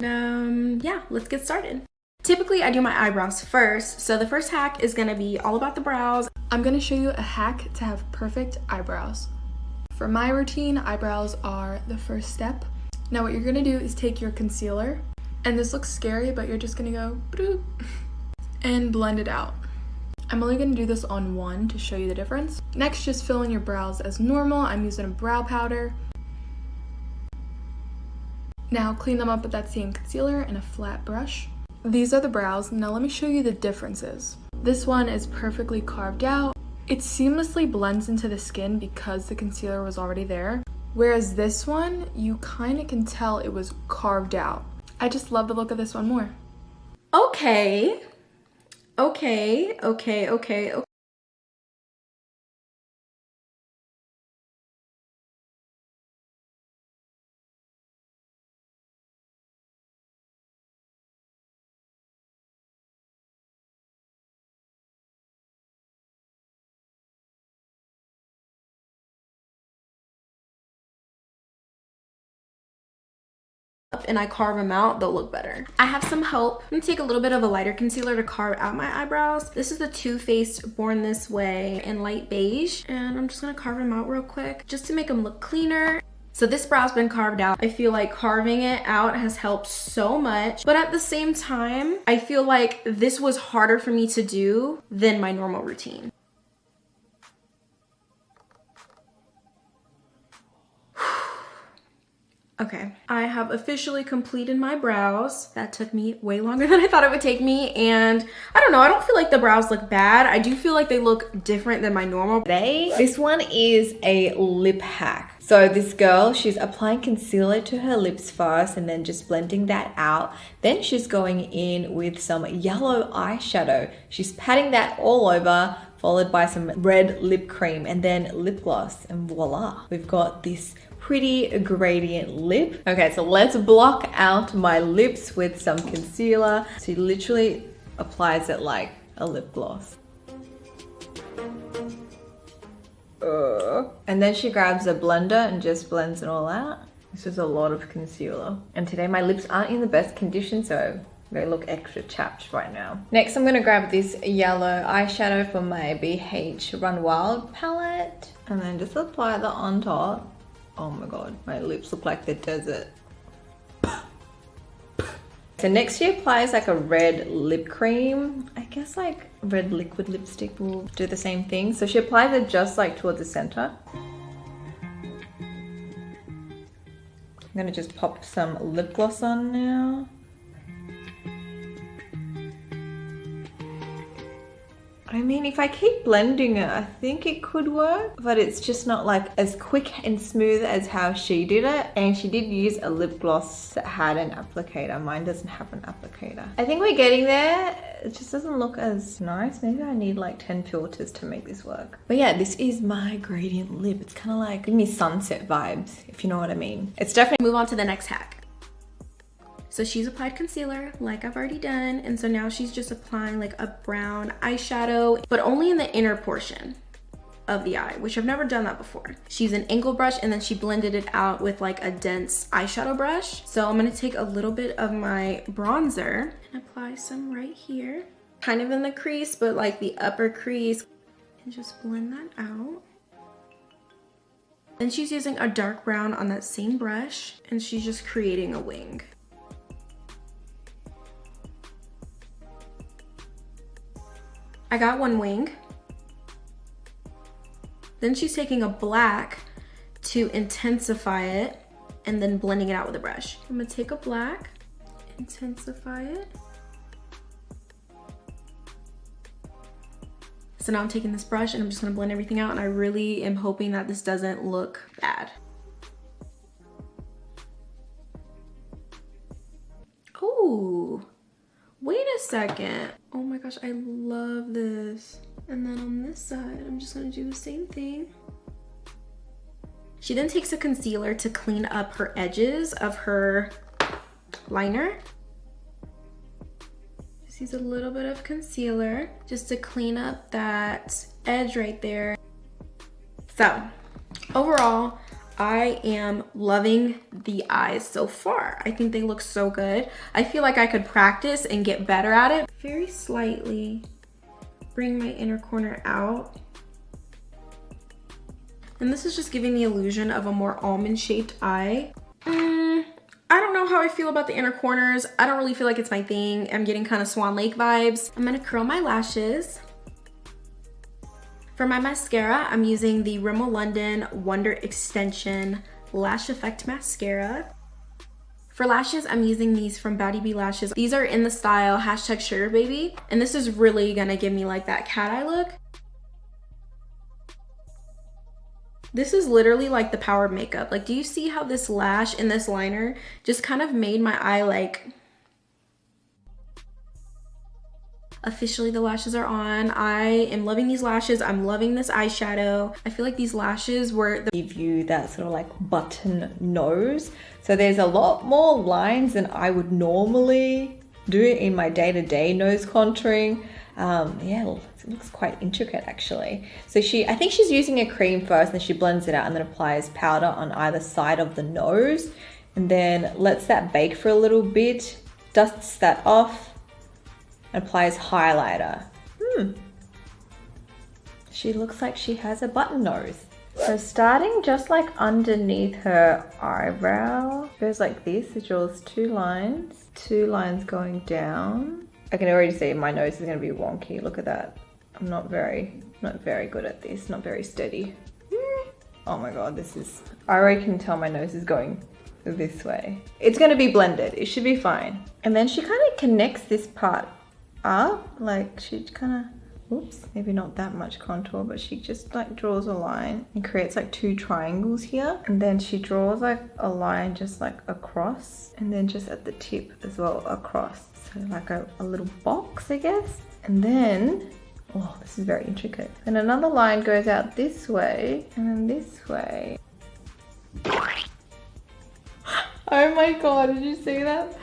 Yeah, let's get started. Typically, I do my eyebrows first, so the first hack is gonna be all about the brows. I'm gonna show you a hack to have perfect eyebrows. For my routine, eyebrows are the first step. Now what you're gonna do is take your concealer, and this looks scary, but you're just gonna go bloop, and blend it out. I'm only gonna do this on one to show you the difference. Next, just fill in your brows as normal. I'm using a brow powder. Now clean them up with that same concealer and a flat brush. These are the brows. Now let me show you the differences. This one is perfectly carved out. It seamlessly blends into the skin because the concealer was already there. Whereas this one, you kind of can tell it was carved out. I just love the look of this one more. Okay. And I carve them out, they'll look better. I have some help. I'm gonna take a little bit of a lighter concealer to carve out my eyebrows. This is the Too Faced Born This Way in light beige, and I'm just gonna carve them out real quick just to make them look cleaner. So this brow's been carved out. I feel like carving it out has helped so much, but at the same time, I feel like this was harder for me to do than my normal routine. Okay, I have officially completed my brows. That took me way longer than I thought it would take me, and I don't know, I don't feel like the brows look bad. I do feel like they look different than my normal. Today, this one is a lip hack. So this girl, she's applying concealer to her lips first and then just blending that out. Then she's going in with some yellow eyeshadow. She's patting that all over, followed by some red lip cream and then lip gloss, and voila, we've got this pretty gradient lip. Okay, so let's block out my lips with some concealer. She literally applies it like a lip gloss. And then she grabs a blender and just blends it all out. This is a lot of concealer. And today my lips aren't in the best condition, so they look extra chapped right now. Next, I'm gonna grab this yellow eyeshadow from my BH Run Wild palette and then just apply that on top. Oh my god, my lips look like the desert. So next she applies like a red lip cream. I guess like red liquid lipstick will do the same thing. So she applies it just like towards the center. I'm gonna just pop some lip gloss on now. I mean, if I keep blending it, I think it could work, but it's just not like as quick and smooth as how she did it. And she did use a lip gloss that had an applicator. Mine doesn't have an applicator. I think we're getting there. It just doesn't look as nice. Maybe I need like 10 filters to make this work. But yeah, this is my gradient lip. It's kind of like giving me sunset vibes, if you know what I mean. It's definitely... Move on to the next hack. So she's applied concealer like I've already done, and so now she's just applying like a brown eyeshadow, but only in the inner portion of the eye, which I've never done that before. She used an angled brush and then she blended it out with like a dense eyeshadow brush. So I'm gonna take a little bit of my bronzer and apply some right here, kind of in the crease, but like the upper crease, and just blend that out. Then she's using a dark brown on that same brush, and she's just creating a wing. I got one wing. Then she's taking a black to intensify it and then blending it out with a brush. I'm gonna take a black, intensify it. So now I'm taking this brush and I'm just gonna blend everything out, and I really am hoping that this doesn't look bad. Ooh. Wait a second. Oh my gosh, I love this. And then on this side, I'm just gonna do the same thing. She then takes a concealer to clean up her edges of her liner. Just use a little bit of concealer just to clean up that edge right there. So overall, I am loving the eyes so far. I think they look so good. I feel like I could practice and get better at it. Very slightly bring my inner corner out. And this is just giving the illusion of a more almond-shaped eye. I don't know how I feel about the inner corners. I don't really feel like it's my thing. I'm getting kind of Swan Lake vibes. I'm gonna curl my lashes. For my mascara, I'm using the Rimmel London Wonder Extension Lash Effect Mascara. For lashes, I'm using these from Batty Bee Lashes. These are in the style #SugarBaby, and this is really gonna give me like that cat eye look. This is literally like the power of makeup. Like, do you see how this lash and this liner just kind of made my eye like... Officially, the lashes are on. I am loving these lashes. I'm loving this eyeshadow. I feel like these lashes were give you that sort of like button nose. So there's a lot more lines than I would normally do in my day-to-day nose contouring. Yeah, it looks quite intricate actually. So I think she's using a cream first, and then she blends it out and then applies powder on either side of the nose, and then lets that bake for a little bit, dusts that off, and applies highlighter. She looks like she has a button nose. So starting just like underneath her eyebrow, goes like this. It draws two lines going down. I can already see my nose is going to be wonky. Look at that. I'm not very good at this. Not very steady. Oh my god, I already can tell my nose is going this way. It's going to be blended. It should be fine. And then she kind of connects this part up. Like she kind of, oops, maybe not that much contour, but she just like draws a line and creates like two triangles here. And then she draws like a line just like across, and then just at the tip as well across. So like a little box, I guess. And then, oh, this is very intricate. And another line goes out this way and then this way. Oh my god, did you see that?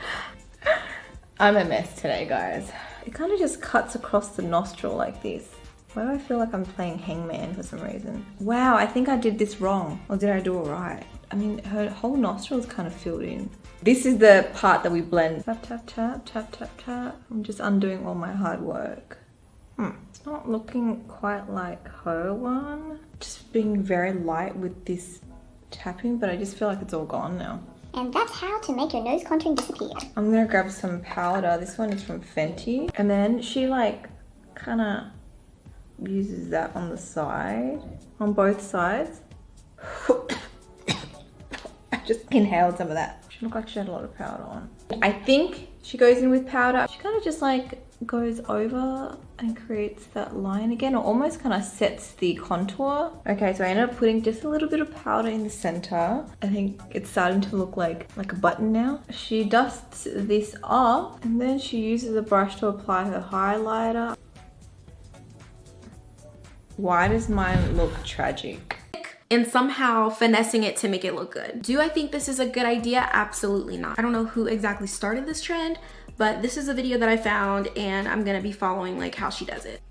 I'm a mess today, guys. It kind of just cuts across the nostril like this. Why do I feel like I'm playing hangman for some reason? Wow, I think I did this wrong. Or did I do it right? I mean, her whole nostril is kind of filled in. This is the part that we blend. Tap, tap, tap, tap, tap, tap. I'm just undoing all my hard work. It's not looking quite like her one. Just being very light with this tapping, but I just feel like it's all gone now. And that's how to make your nose contouring disappear. I'm gonna grab some powder. This one is from Fenty. And then she like kind of uses that on the side, on both sides. I just inhaled some of that. She looked like she had a lot of powder on. I think she goes in with powder. She kind of just like goes over and creates that line again, or almost kind of sets the contour. Okay, so I ended up putting just a little bit of powder in the center. I think it's starting to look like a button now. She dusts this off, and then she uses a brush to apply her highlighter. Why does mine look tragic? And somehow finessing it to make it look good. Do I think this is a good idea? Absolutely not. I don't know who exactly started this trend, but this is a video that I found, and I'm gonna be following like how she does it.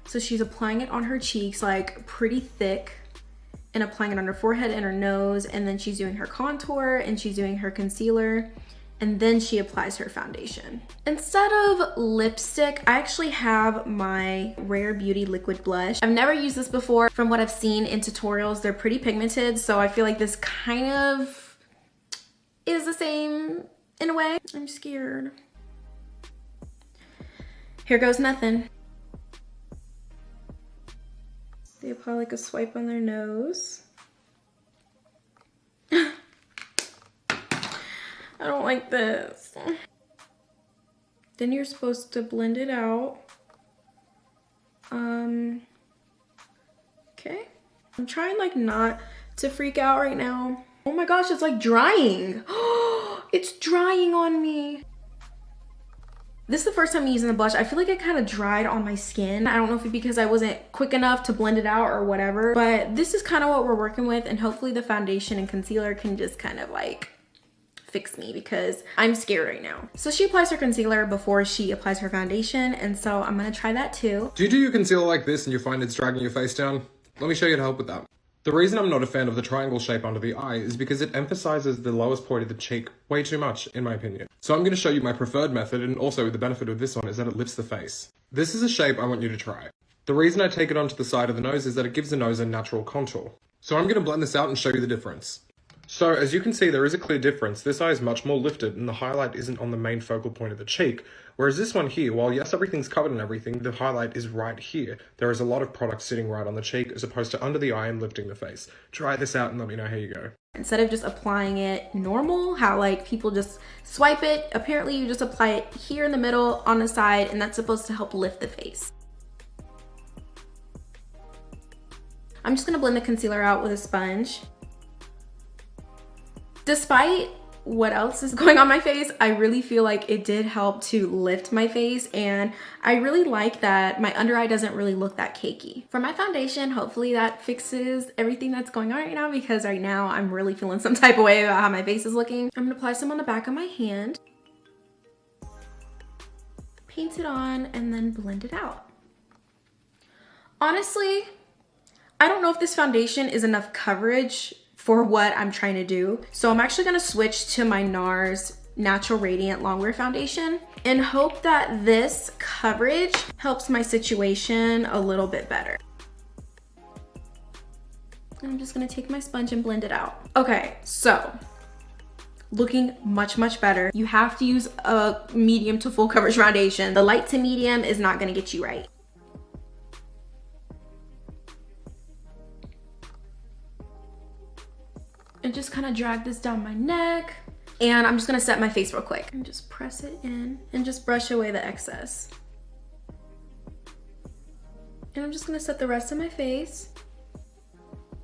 So she's applying it on her cheeks like pretty thick, and applying it on her forehead and her nose, and then she's doing her contour and she's doing her concealer, and then she applies her foundation. Instead of lipstick, I actually have my Rare Beauty liquid blush. I've never used this before. From what I've seen in tutorials, they're pretty pigmented, so I feel like this kind of is the same in a way. I'm scared. Here goes nothing. They apply like a swipe on their nose. I don't like this. Then you're supposed to blend it out. Okay. I'm trying like not to freak out right now. Oh my gosh, it's like drying. It's drying on me. This is the first time using the blush. I feel like it kind of dried on my skin. I don't know if it's because I wasn't quick enough to blend it out or whatever, but this is kind of what we're working with, and hopefully the foundation and concealer can just kind of like fix me, because I'm scared right now. So she applies her concealer before she applies her foundation, and so I'm gonna try that too. Do you do your concealer like this and you find it's dragging your face down? Let me show you how to help with that. The reason I'm not a fan of the triangle shape under the eye is because it emphasizes the lowest point of the cheek way too much, in my opinion. So I'm going to show you my preferred method, and also the benefit of this one is that it lifts the face. This is a shape I want you to try. The reason I take it onto the side of the nose is that it gives the nose a natural contour. So I'm going to blend this out and show you the difference. So as you can see, there is a clear difference. This eye is much more lifted and the highlight isn't on the main focal point of the cheek. Whereas this one here, while yes, everything's covered and everything, the highlight is right here. There is a lot of product sitting right on the cheek as opposed to under the eye and lifting the face. Try this out and let me know how you go. Instead of just applying it normal, how like people just swipe it, apparently you just apply it here in the middle, on the side, and that's supposed to help lift the face. I'm just gonna blend the concealer out with a sponge. Despite what else is going on my face, I really feel like it did help to lift my face, and I really like that my under eye doesn't really look that cakey. For my foundation, hopefully that fixes everything that's going on right now, because right now I'm really feeling some type of way about how my face is looking. I'm gonna apply some on the back of my hand, paint it on, and then blend it out. Honestly, I don't know if this foundation is enough coverage for what I'm trying to do. So I'm actually gonna switch to my NARS Natural Radiant Longwear Foundation and hope that this coverage helps my situation a little bit better. I'm just gonna take my sponge and blend it out. Okay, so looking much, much better. You have to use a medium to full coverage foundation. The light to medium is not gonna get you right. And just kind of drag this down my neck. And I'm just gonna set my face real quick. And just press it in and just brush away the excess. And I'm just gonna set the rest of my face.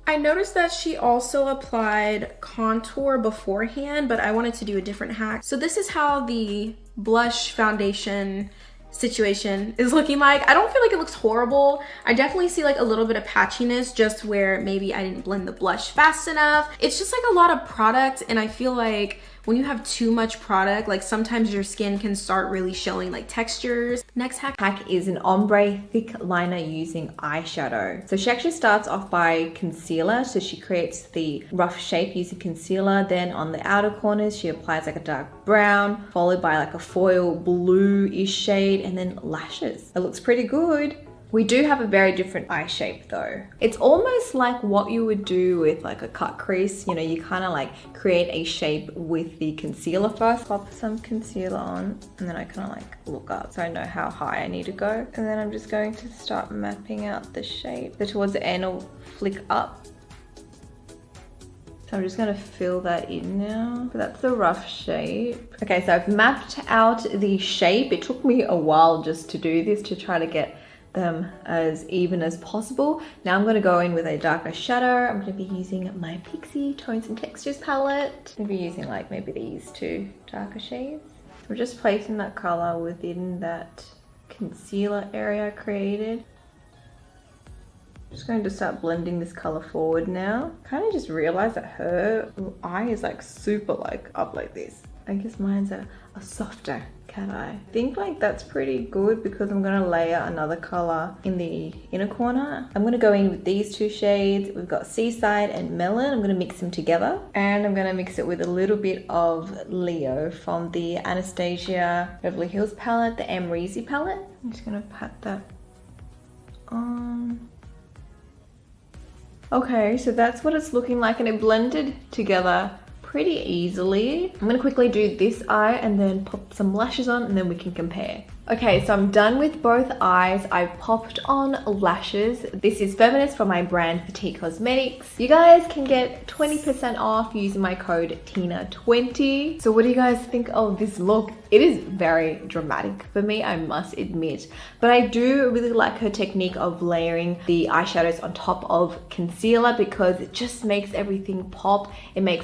I noticed that she also applied contour beforehand, but I wanted to do a different hack. So this is how the blush foundation situation is looking like. I don't feel like it looks horrible. I definitely see like a little bit of patchiness just where maybe I didn't blend the blush fast enough. It's just like a lot of product, and I feel like when you have too much product, like sometimes your skin can start really showing like textures. Next hack Is an ombre thick liner using eyeshadow. So she actually starts off by concealer. So she creates the rough shape using concealer. Then on the outer corners, she applies like a dark brown, followed by like a foil blue-ish shade, and then lashes. It looks pretty good. We do have a very different eye shape though. It's almost like what you would do with like a cut crease. You know, you kind of like create a shape with the concealer first. Pop some concealer on, and then I kind of like look up so I know how high I need to go. And then I'm just going to start mapping out the shape. So towards the end, I'll flick up. So I'm just gonna fill that in now. So that's the rough shape. Okay, so I've mapped out the shape. It took me a while just to do this, to try to get them as even as possible. Now I'm going to go in with a darker shadow. I'm going to be using my Pixie Tones and Textures palette. I'm going to be using like maybe these two darker shades. I'm just placing that color within that concealer area I created. Just going to start blending this color forward now. Kind of just realized that her eye is like super like up like this. I guess mine's a softer cat eye. I think like that's pretty good because I'm gonna layer another color in the inner corner. I'm gonna go in with these two shades. We've got Seaside and Melon. I'm gonna mix them together, and I'm gonna mix it with a little bit of Leo from the Anastasia Beverly Hills palette, the Amrezy palette. I'm just gonna pat that on. Okay, so that's what it's looking like, and it blended together pretty easily. I'm gonna quickly do this eye and then pop some lashes on, and then we can compare. Okay, so I'm done with both eyes. I've popped on lashes. This is Feminist from my brand Petite Cosmetics. You guys can get 20% off using my code TINA20. So what do you guys think of this look? It is very dramatic for me, I must admit. But I do really like her technique of layering the eyeshadows on top of concealer because it just makes everything pop. It makes